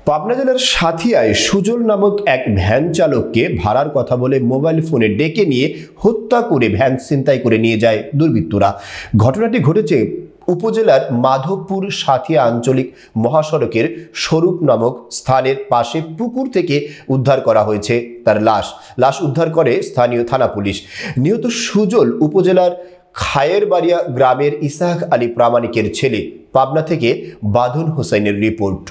পাবনা জেলার সাথিয়ায় সুজল নামক এক ভ্যান চালককে ভাড়ার কথা বলে মোবাইল ফোনে ডেকে নিয়ে হত্যা করে ভ্যান ছিনতাই করে নিয়ে যায় দুর্বৃত্তরা। ঘটনাটি ঘটেছে উপজেলার মাধবপুর সাথিয়া আঞ্চলিক মহাসড়কের স্বরূপ নামক স্থানের পাশে পুকুর থেকে উদ্ধার করা হয়েছে তার লাশ উদ্ধার করে স্থানীয় থানা পুলিশ। নিহত সুজল উপজেলার খায়েরবাড়িয়া গ্রামের ইসাহাক আলী প্রামাণিকের ছেলে। পাবনা থেকে বাদল হোসেনের রিপোর্ট।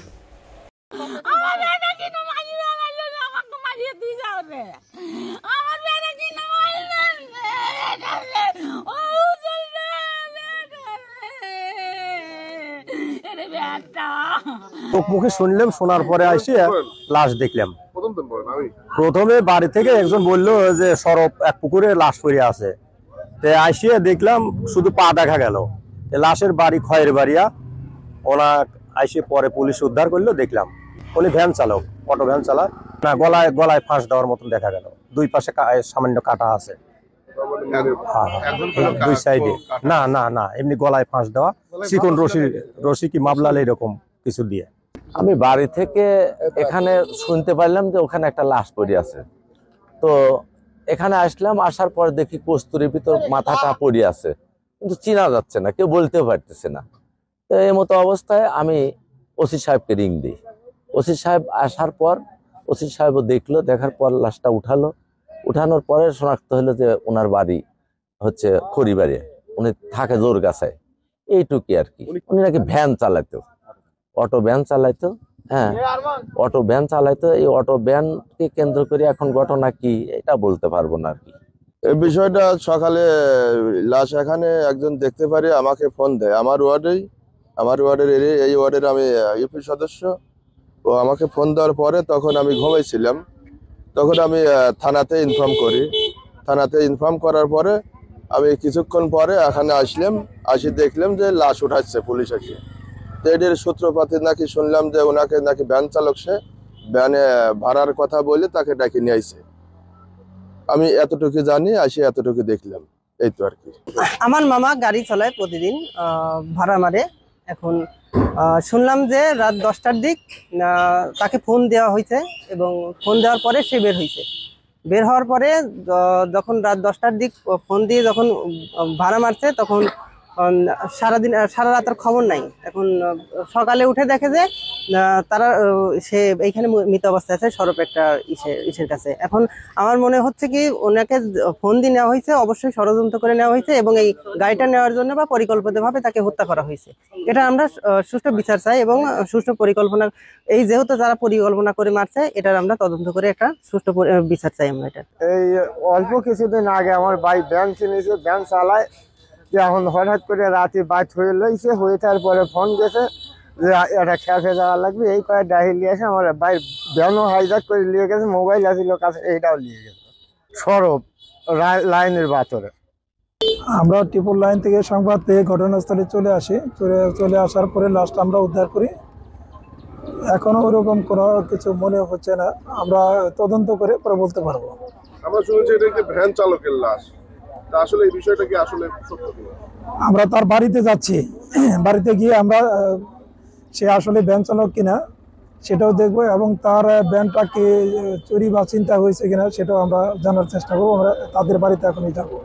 মুখে শুনলাম, শোনার পরে আসি লাশ দেখলাম। প্রথমে বাড়ি থেকে একজন বললো যে সরব এক পুকুরে লাশ পড়ে আছে। আসিয়ে দেখলাম শুধু পা দেখা গেল। লাশের বাড়ি খয়েরবাড়িয়া। ওনা আসে পরে পুলিশ উদ্ধার করলো। দেখলাম উনি ভ্যান চালক, অটো ভ্যান চালায় না। গলায় ফাঁস দেওয়ার মতন দেখা গেল। দুই পাশে সামান্য কাটা আছে, দুই সাইডে। না না না, এমনি গলায় ফাঁস দেওয়া, চিকন রশি কি মাবলাল এরকম কিছু দিয়ে। আমি বাড়ি থেকে এখানে শুনতে পারলাম যে ওখানে একটা লাশ পড়ে আছে। তো এখানে আসলাম, আসার পর দেখি কস্তুরীর ভিতর মাথাটা পড়ে আছে, কিন্তু চেনা যাচ্ছে না, কেউ বলতেও পারতেছে না। তো এই মতো অবস্থায় আমি ওসি সাহেবকে রিং দিই। ওসি সাহেব আসার পর ওসি সাহেবও দেখলো, দেখার পর লাশটা উঠানোর পরে শনাক্ত হলো যে ওনার বাড়ি হচ্ছে খড়িবাড়ি, উনি থাকে জোরগাছায়, এইটুকুই আর কি। উনি নাকি ভ্যান চালাইতো, অটো ভ্যান চালাইতো। হ্যাঁ, অটো ভ্যান চালাইতো। এই অটো ভ্যানকে কেন্দ্র করে এখন ঘটনা কি এটা বলতে পারবো না আর কি। এই বিষয়টা সকালে লাশ এখানে একজন দেখতে পারে, আমাকে ফোন দেয়। আমার ওয়ার্ডের এই ওয়ার্ডের আমি ইউপি সদস্য। ও আমাকে ফোন দেওয়ার পরে তখন আমি ঘুমাইছিলাম। তখন আমি থানাতে ইনফর্ম করি। থানাতে ইনফর্ম করার পরে আমি কিছুক্ষণ পরে এখানে আসি দেখলাম যে লাশ উঠাচ্ছে পুলিশ এসে। তো এটির সূত্রপাতে নাকি শুনলাম যে ওনাকে নাকি ভ্যান চালক, সে ভ্যানে ভাড়ার কথা বলে তাকে ডাকে নিয়ে আইছে। আমি এতটুকু জানি, আসি এতটুকু দেখলাম, এই তো আর কি। আমার মামা গাড়ি চালায় প্রতিদিন, ভাড়া মারে। এখন শুনলাম যে রাত 10টার দিক তাকে ফোন দেওয়া হয়েছে, এবং ফোন দেওয়ার পরে সে বের হওয়ার পরে যখন রাত 10টার দিক ফোন দিয়ে যখন ভাড়া মারছে, তখন সারা রাতের খবর নাই। এখন সকালে উঠে দেখে যে সে এইখানে মৃত অবস্থায় আছে, সরব একটা ইসের কাছে। এখন আমার মনে হচ্ছে কি ওনাকে ফোন দিয়ে নেওয়া হয়েছে, অবশ্যই ষড়যন্ত্র করে নেওয়া হয়েছে, এবং এই গাড়িটা নেওয়ার জন্য বা পরিকল্পিতভাবে তাকে হত্যা করা হয়েছে। এটা আমরা সুষ্ঠু বিচার চাই, এবং সুষ্ঠু পরিকল্পনা, এই যেহেতু যারা পরিকল্পনা করে মারছে, এটার আমরা তদন্ত করে একটা সুষ্ঠু বিচার চাই আমরা। এটা এই অল্প কিছুদিন আগে আমার ভাই ভ্যান কিনেছে, ভ্যান চালায়। এখন হঠাৎ করে রাতে বাইক হয়ে লইছে, হয়ে তারপরে ফোন গেছে যে এটা খেয়ে যাওয়া লাগবে। এই কয়েক ডাহি নিয়ে আসে, আমার ভাই ভ্যানও হাইজাক করে নিয়ে গেছে, মোবাইল আসিল কাছে, এইটাও নিয়ে গেছে। সরব লাইনের বাতরে আমরা ত্রিপুর লাইন থেকে সংবাদ পেয়ে ঘটনাস্থলে চলে আসার পরে লাশটা আমরা উদ্ধার করি। এখনো ওরকম কোনো কিছু মনে হচ্ছে না, আমরা তদন্ত করে পরে বলতে পারবো। আমরা শুনেছি এটা যে ভ্যান চালকের লাশ, তা আসলে এই বিষয়টা কি আসলে সত্য কিনা? আমরা তার বাড়িতে যাচ্ছি, বাড়িতে গিয়ে আমরা সে আসলে ভ্যান চালক কিনা সেটাও দেখবো, এবং তার ভ্যানটা কি চুরি বা চিন্তা হয়েছে কিনা সেটাও আমরা জানার চেষ্টা করবো। আমরা তাদের বাড়িতে এখনই যাবো।